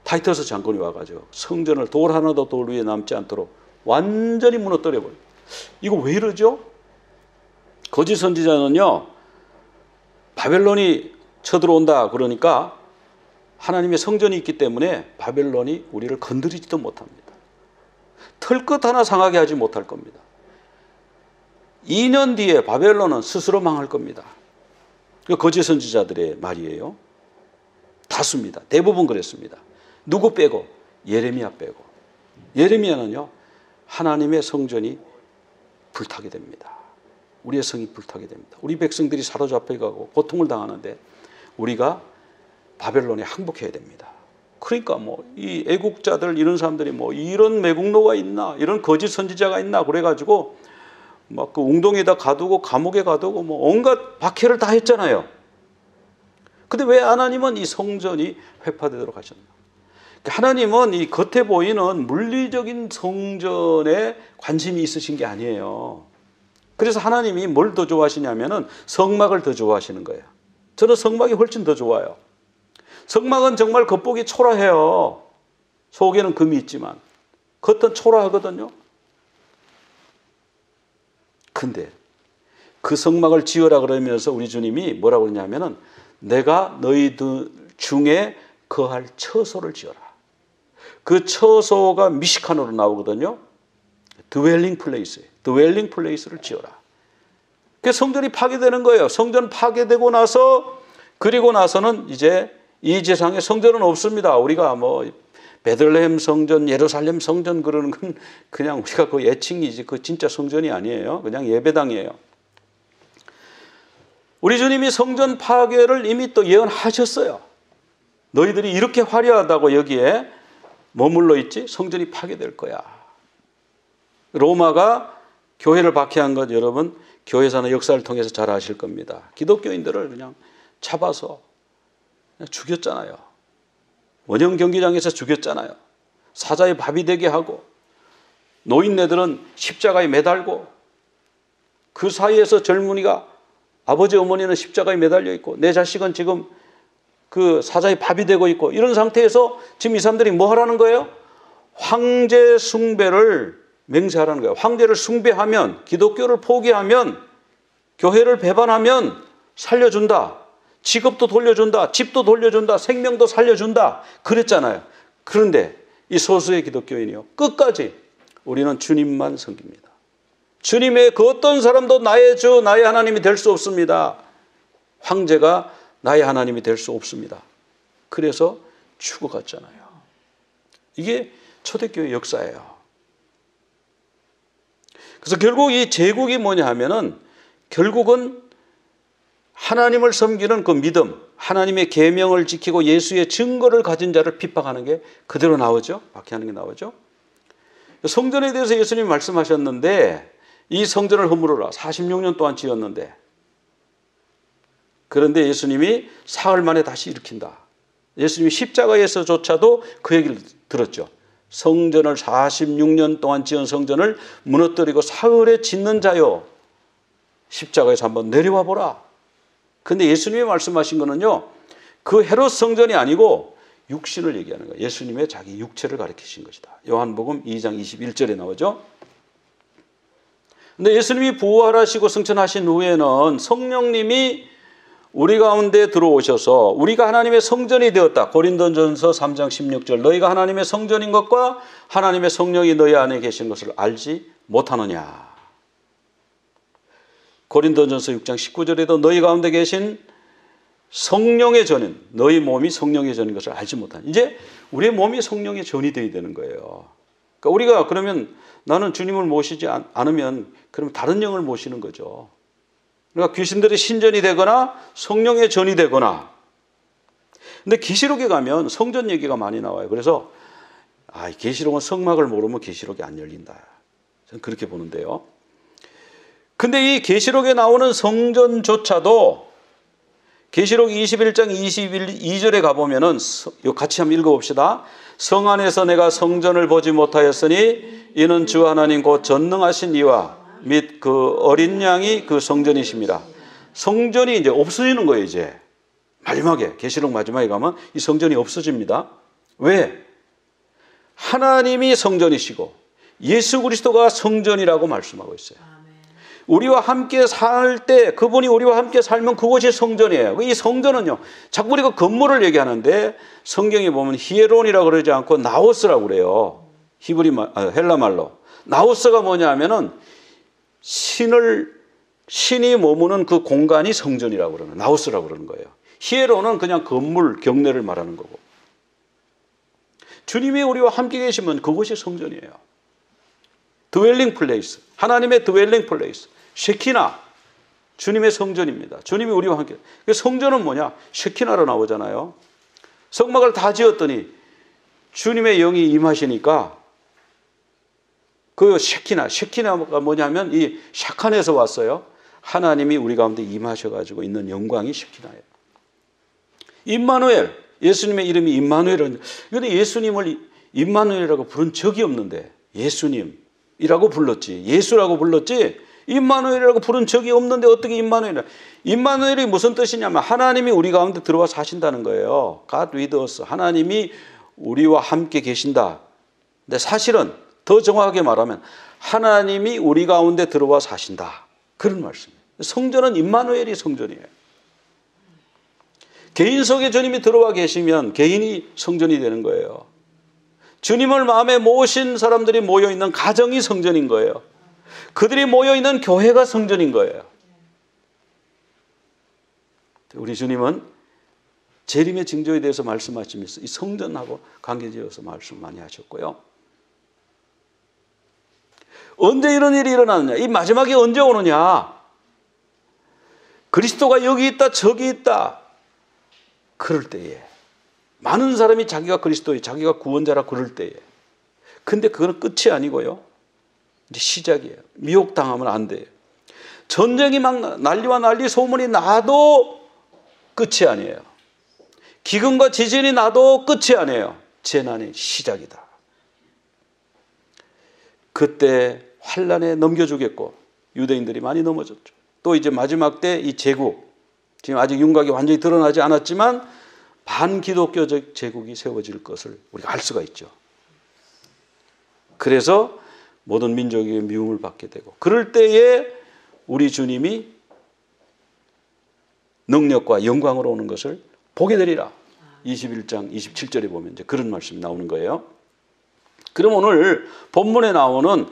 타이터스 장군이 와가지고 성전을 돌 하나도 돌 위에 남지 않도록 완전히 무너뜨려 버려요. 이거 왜 이러죠? 거짓 선지자는요, 바벨론이 쳐들어온다 그러니까 하나님의 성전이 있기 때문에 바벨론이 우리를 건드리지도 못합니다. 털끝 하나 상하게 하지 못할 겁니다. 2년 뒤에 바벨론은 스스로 망할 겁니다. 그 거짓 선지자들의 말이에요. 다수입니다. 대부분 그랬습니다. 누구 빼고? 예레미야 빼고. 예레미야는요, 하나님의 성전이 불타게 됩니다. 우리의 성이 불타게 됩니다. 우리 백성들이 사로잡혀 가고 고통을 당하는데 우리가 바벨론에 항복해야 됩니다. 그러니까 뭐 이 애국자들 이런 사람들이 뭐 이런 매국노가 있나, 이런 거짓 선지자가 있나 그래가지고 막 그 웅덩이에다 가두고 감옥에 가두고 뭐 온갖 박해를 다 했잖아요. 근데 왜 하나님은 이 성전이 회파되도록 하셨나? 하나님은 이 겉에 보이는 물리적인 성전에 관심이 있으신 게 아니에요. 그래서 하나님이 뭘 더 좋아하시냐면은 성막을 더 좋아하시는 거예요. 저는 성막이 훨씬 더 좋아요. 성막은 정말 겉보기 초라해요. 속에는 금이 있지만 겉은 초라하거든요. 근데 그 성막을 지으라 그러면서 우리 주님이 뭐라고 그러냐면은 내가 너희들 중에 거할 처소를 지어라. 그 처소가 미시칸으로 나오거든요. 드웰링 플레이스, 드웰링 플레이스를 지어라. 그 성전이 파괴되는 거예요. 성전 파괴되고 나서 그리고 나서는 이제 이 세상에 성전은 없습니다. 우리가 뭐 베들레헴 성전, 예루살렘 성전 그러는 건 그냥 우리가 그 애칭이지 그 진짜 성전이 아니에요. 그냥 예배당이에요. 우리 주님이 성전 파괴를 이미 또 예언하셨어요. 너희들이 이렇게 화려하다고 여기에 머물러 있지? 성전이 파괴될 거야. 로마가 교회를 박해한 것 여러분 교회사나 역사를 통해서 잘 아실 겁니다. 기독교인들을 그냥 잡아서 그냥 죽였잖아요. 원형 경기장에서 죽였잖아요. 사자의 밥이 되게 하고 노인네들은 십자가에 매달고 그 사이에서 젊은이가 아버지 어머니는 십자가에 매달려 있고 내 자식은 지금 그 사자의 밥이 되고 있고 이런 상태에서 지금 이 사람들이 뭐 하라는 거예요? 황제 숭배를 맹세하라는 거예요. 황제를 숭배하면 기독교를 포기하면 교회를 배반하면 살려준다. 직업도 돌려준다. 집도 돌려준다. 생명도 살려준다. 그랬잖아요. 그런데 이 소수의 기독교인이요. 끝까지 우리는 주님만 섬깁니다. 주님의 그 어떤 사람도 나의 주, 나의 하나님이 될 수 없습니다. 황제가 나의 하나님이 될 수 없습니다. 그래서 죽어갔잖아요. 이게 초대교회 역사예요. 그래서 결국 이 제국이 뭐냐 하면은 결국은 하나님을 섬기는 그 믿음, 하나님의 계명을 지키고 예수의 증거를 가진 자를 핍박하는 게 그대로 나오죠. 박해하는 게 나오죠. 성전에 대해서 예수님이 말씀하셨는데 이 성전을 허물어라. 46년 동안 지었는데 그런데 예수님이 사흘 만에 다시 일으킨다. 예수님이 십자가에서조차도 그 얘기를 들었죠. 성전을 46년 동안 지은 성전을 무너뜨리고 사흘에 짓는 자요. 십자가에서 한번 내려와 보라. 근데 예수님이 말씀하신 거는요. 그 헤롯 성전이 아니고 육신을 얘기하는 거예요. 예수님의 자기 육체를 가리키신 것이다. 요한복음 2장 21절에 나오죠. 근데 예수님이 부활하시고 승천하신 후에는 성령님이 우리 가운데 들어오셔서 우리가 하나님의 성전이 되었다. 고린도전서 3장 16절 너희가 하나님의 성전인 것과 하나님의 성령이 너희 안에 계신 것을 알지 못하느냐. 고린도전서 6장 19절에도 너희 가운데 계신 성령의 전인 너희 몸이 성령의 전인 것을 알지 못하냐. 이제 우리의 몸이 성령의 전이 되어야 되는 거예요. 그러니까 우리가 그러면 나는 주님을 모시지 않으면 그러면 다른 영을 모시는 거죠. 그러니까 귀신들의 신전이 되거나 성령의 전이 되거나. 근데 계시록에 가면 성전 얘기가 많이 나와요. 그래서 계시록은 성막을 모르면 계시록이 안 열린다. 저는 그렇게 보는데요. 근데 이 계시록에 나오는 성전조차도 계시록 21장 22절에 가보면은 같이 한번 읽어봅시다. 성 안에서 내가 성전을 보지 못하였으니 이는 주 하나님 곧 전능하신 이와 및 그 어린 양이 그 성전이십니다. 성전이 이제 없어지는 거예요. 이제 마지막에 계시록 마지막에 가면 이 성전이 없어집니다. 왜? 하나님이 성전이시고 예수 그리스도가 성전이라고 말씀하고 있어요. 우리와 함께 살 때 그분이 우리와 함께 살면 그것이 성전이에요. 이 성전은요. 자꾸 우리가 건물을 얘기하는데 성경에 보면 히에론이라고 그러지 않고 나오스라고 그래요. 헬라 말로. 나오스가 뭐냐 하면은 신을 신이 머무는 그 공간이 성전이라고 그러는, 나우스라고 그러는 거예요. 히에로는 그냥 건물, 경내를 말하는 거고. 주님이 우리와 함께 계시면 그곳이 성전이에요. 드웰링 플레이스, 하나님의 드웰링 플레이스, 쉐키나, 주님의 성전입니다. 주님이 우리와 함께. 성전은 뭐냐? 쉐키나로 나오잖아요. 성막을 다 지었더니 주님의 영이 임하시니까 그 쉐키나가 뭐냐면 이 샤칸에서 왔어요. 하나님이 우리 가운데 임하셔가지고 있는 영광이 쉐키나예요. 임마누엘, 예수님의 이름이 임마누엘은, 그런데 예수님을 임마누엘이라고 부른 적이 없는데 예수님이라고 불렀지, 예수라고 불렀지 임마누엘이라고 부른 적이 없는데 어떻게 임마누엘이라? 임마누엘이 무슨 뜻이냐면 하나님이 우리 가운데 들어와 사신다는 거예요. God with us. 하나님이 우리와 함께 계신다. 근데 사실은 더 정확하게 말하면 하나님이 우리 가운데 들어와 사신다. 그런 말씀이에요. 성전은 임마누엘이 성전이에요. 개인 속에 주님이 들어와 계시면 개인이 성전이 되는 거예요. 주님을 마음에 모신 사람들이 모여있는 가정이 성전인 거예요. 그들이 모여있는 교회가 성전인 거예요. 우리 주님은 재림의 징조에 대해서 말씀하시면서 이 성전하고 관계지어서 말씀 많이 하셨고요. 언제 이런 일이 일어나느냐? 이 마지막이 언제 오느냐? 그리스도가 여기 있다 저기 있다 그럴 때에, 많은 사람이 자기가 그리스도의, 자기가 구원자라 그럴 때에, 근데 그건 끝이 아니고요, 이제 시작이에요. 미혹당하면 안 돼요. 전쟁이 막 난리와 난리 소문이 나도 끝이 아니에요. 기근과 지진이 나도 끝이 아니에요. 재난의 시작이다. 그때 환란에 넘겨주겠고, 유대인들이 많이 넘어졌죠. 또 이제 마지막 때 이 제국, 지금 아직 윤곽이 완전히 드러나지 않았지만 반기독교적 제국이 세워질 것을 우리가 알 수가 있죠. 그래서 모든 민족이 미움을 받게 되고, 그럴 때에 우리 주님이 능력과 영광으로 오는 것을 보게 되리라. 21장 27절에 보면 이제 그런 말씀이 나오는 거예요. 그럼 오늘 본문에 나오는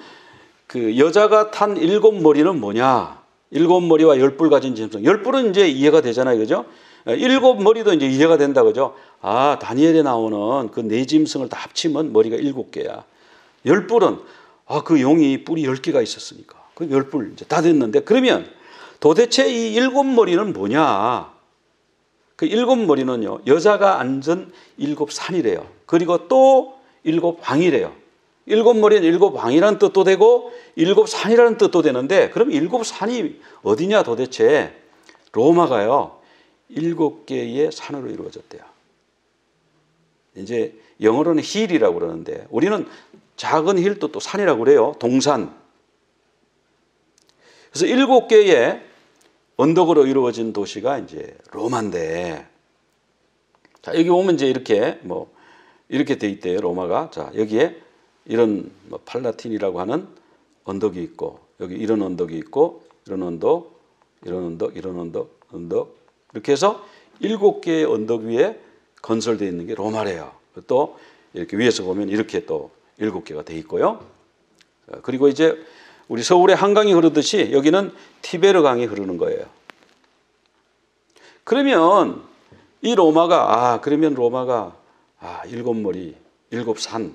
그 여자가 탄 7머리는 뭐냐? 7머리와 10뿔 가진 짐승. 10뿔은 이제 이해가 되잖아요. 그죠? 7머리도 이제 이해가 된다. 그죠? 아, 다니엘에 나오는 그 4짐승을 다 합치면 머리가 7개야. 10뿔은, 아, 그 용이 뿔이 10개가 있었으니까. 그 10뿔 이제 다 됐는데, 그러면 도대체 이 7머리는 뭐냐? 그 7머리는요, 여자가 앉은 7산이래요. 그리고 또 7왕이래요. 7머리는 7왕이라는 뜻도 되고 7산이라는 뜻도 되는데, 그럼 7산이 어디냐 도대체? 로마가요 7개의 산으로 이루어졌대요. 이제 영어로는 힐이라고 그러는데 우리는 작은 힐도 또 산이라고 그래요. 동산. 그래서 7개의 언덕으로 이루어진 도시가 이제 로마인데, 자, 여기 보면 이제 이렇게 이렇게 돼 있대요. 로마가. 자, 여기에 이런 팔라틴이라고 하는 언덕이 있고, 여기 이런 언덕이 있고, 이런 언덕, 이런 언덕, 이런 언덕, 이렇게 해서 7개의 언덕 위에 건설되어 있는 게 로마래요. 또 이렇게 위에서 보면 이렇게 또 7개가 돼 있고요. 그리고 이제 우리 서울에 한강이 흐르듯이 여기는 티베르 강이 흐르는 거예요. 그러면 이 로마가, 그러면 로마가 7머리, 7산,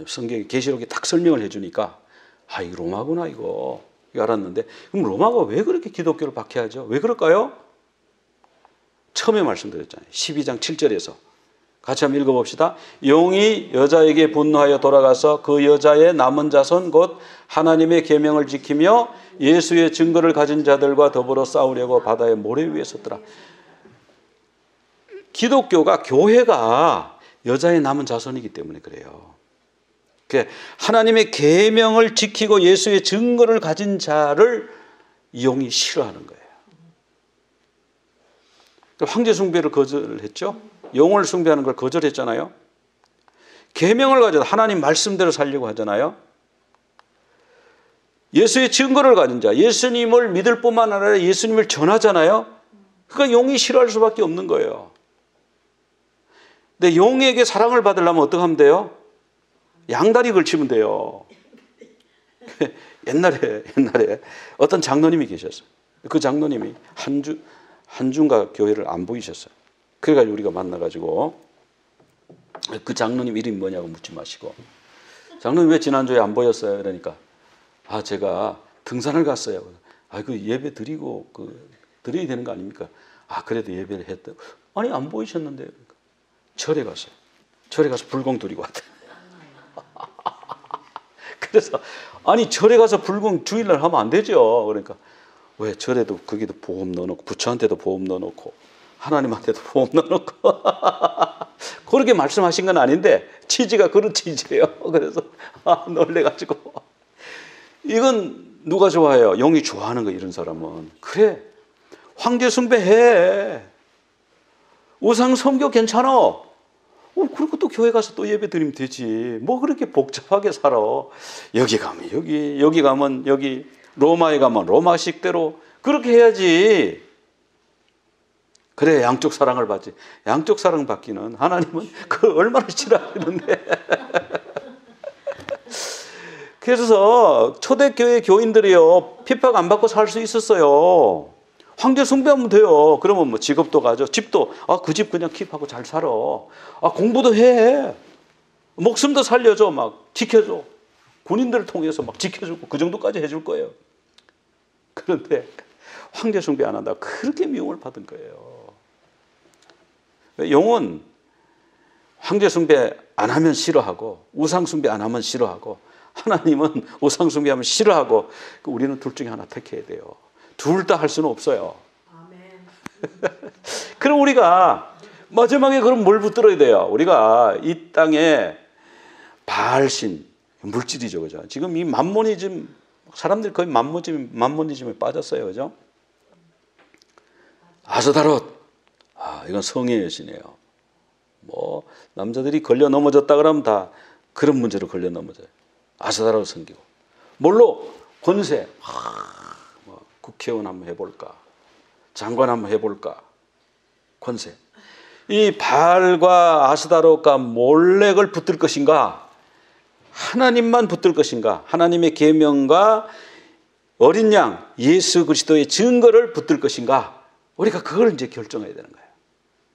성경의 계시록에 딱 설명을 해주니까 이 로마구나 이거 알았는데, 그럼 로마가 왜 그렇게 기독교를 박해하죠? 왜 그럴까요? 처음에 말씀드렸잖아요. 12장 7절에서 같이 한번 읽어봅시다. 용이 여자에게 분노하여 돌아가서 그 여자의 남은 자손 곧 하나님의 계명을 지키며 예수의 증거를 가진 자들과 더불어 싸우려고 바다의 모래 위에 섰더라. 기독교가, 교회가 여자의 남은 자손이기 때문에 그래요. 하나님의 계명을 지키고 예수의 증거를 가진 자를 용이 싫어하는 거예요. 황제 숭배를 거절했죠. 용을 숭배하는 걸 거절했잖아요. 계명을 가져서 하나님 말씀대로 살려고 하잖아요. 예수의 증거를 가진 자, 예수님을 믿을 뿐만 아니라 예수님을 전하잖아요. 그러니까 용이 싫어할 수밖에 없는 거예요. 근데 용에게 사랑을 받으려면 어떻게 하면 돼요? 양다리 걸치면 돼요. 옛날에 어떤 장로님이 계셨어요. 그 장로님이 한중가 교회를 안 보이셨어요. 그래가지고 우리가 만나가지고 그 장로님 이름이 뭐냐고 묻지 마시고, 장로님 왜 지난주에 안 보였어요? 그러니까 제가 등산을 갔어요. 그 예배 드리고 드려야 되는 거 아닙니까? 그래도 예배를 했다. 아니 안 보이셨는데. 절에 갔어요. 절에 가서 불공 드리고 왔다. 그래서 아니 절에 가서 불공 주일날 하면 안 되죠. 그러니까 왜 절에도 거기도 보험 넣어놓고 부처한테도 보험 넣어놓고 하나님한테도 보험 넣어놓고 그렇게 말씀하신 건 아닌데 취지가 그런 취지예요. 그래서 놀래가지고 이건 누가 좋아해요? 영이 좋아하는 거. 이런 사람은 그래 황제 숭배해, 우상 섬겨 괜찮아. 그리고 또 교회 가서 또 예배 드리면 되지. 뭐 그렇게 복잡하게 살아. 여기 가면 여기 가면 여기, 로마에 가면 로마식대로 그렇게 해야지. 그래 양쪽 사랑을 받지. 양쪽 사랑 받기는 하나님은 그 얼마나 싫어하는데. 그래서 초대교회 교인들이요 핍박 안 받고 살 수 있었어요. 황제 숭배하면 돼요. 그러면 뭐 직업도 가져, 집도 그 집 그냥 킵하고 잘 살아. 공부도 해, 목숨도 살려줘, 막 지켜줘, 군인들을 통해서 막 지켜주고 그 정도까지 해줄 거예요. 그런데 황제 숭배 안 한다고 그렇게 미움을 받은 거예요. 영은 황제 숭배 안 하면 싫어하고 우상 숭배 안 하면 싫어하고, 하나님은 우상 숭배하면 싫어하고, 우리는 둘 중에 하나 택해야 돼요. 둘 다 할 수는 없어요. 그럼 우리가 마지막에 그럼 뭘 붙들어야 돼요? 우리가 이 땅에 바알신, 물질이죠, 그죠? 지금 이 만모니즘, 사람들이 거의 만모니즘에 빠졌어요, 그죠? 아스타롯, 이건 성의 여신이에요. 뭐 남자들이 걸려 넘어졌다 그러면 다 그런 문제로 걸려 넘어져요. 아스타롯 섬기고, 뭘로? 권세. 국회의원 한번 해볼까? 장관 한번 해볼까? 권세. 이 바알과 아스타롯과 몰렉을 붙들 것인가? 하나님만 붙들 것인가? 하나님의 계명과 어린 양 예수 그리스도의 증거를 붙들 것인가? 우리가 그걸 이제 결정해야 되는 거예요.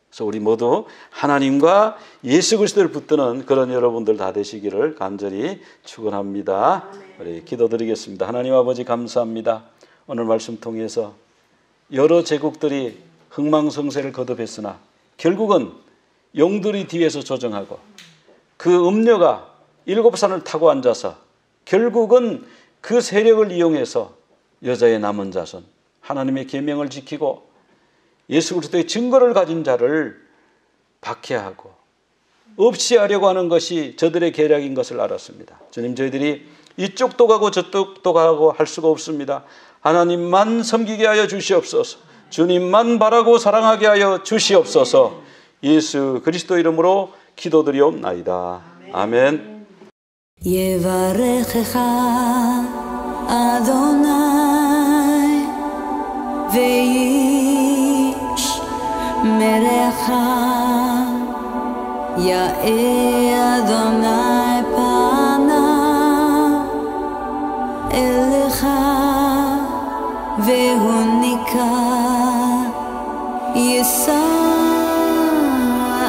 그래서 우리 모두 하나님과 예수 그리스도를 붙드는 그런 여러분들 다 되시기를 간절히 축원합니다. 우리 기도드리겠습니다. 하나님 아버지 감사합니다. 오늘 말씀 통해서 여러 제국들이 흥망성쇠를 거듭했으나 결국은 용들이 뒤에서 조정하고, 그 음녀가 7산을 타고 앉아서 결국은 그 세력을 이용해서 여자의 남은 자손, 하나님의 계명을 지키고 예수 그리스도의 증거를 가진 자를 박해하고 없이 하려고 하는 것이 저들의 계략인 것을 알았습니다. 주님, 저희들이 이쪽도 가고 저쪽도 가고 할 수가 없습니다. 하나님만 섬기게 하여 주시옵소서. 주님만 바라고 사랑하게 하여 주시옵소서. 예수 그리스도 이름으로 기도드리옵나이다. 아멘.
יברכך אדוני וישמרך, יאר אדוני פניו אליך והוניקה, יישא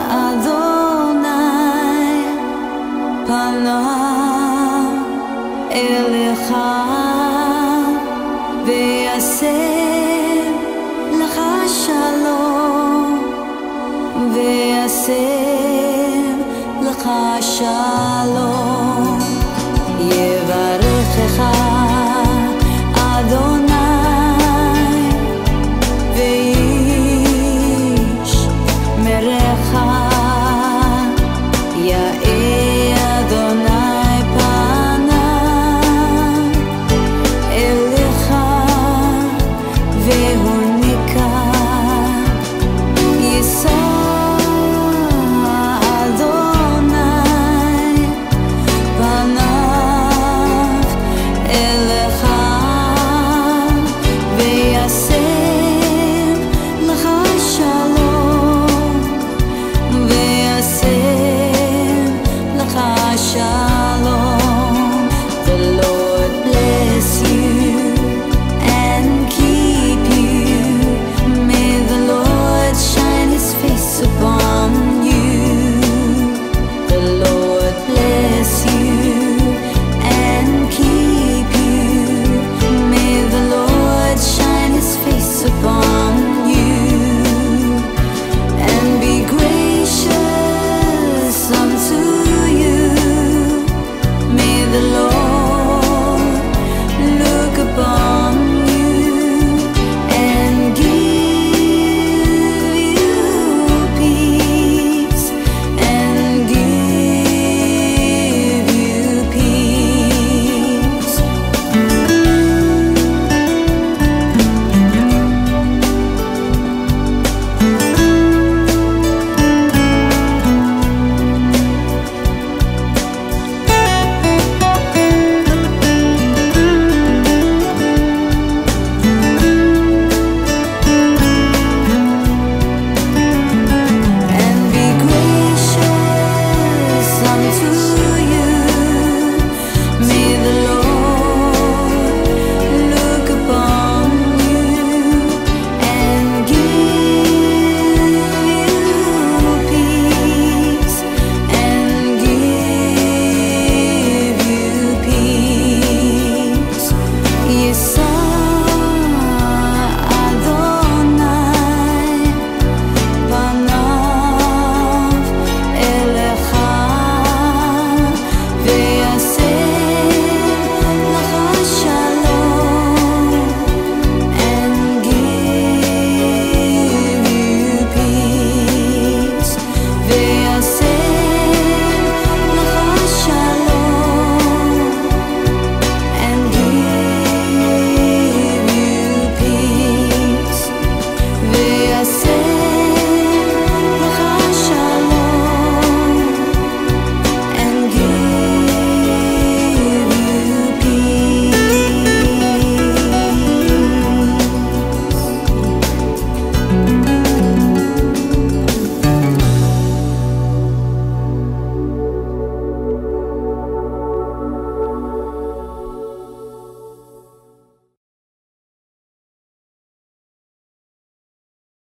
אדוני פניו אליך ויעשה לך שלום, ויעשה לך שלום.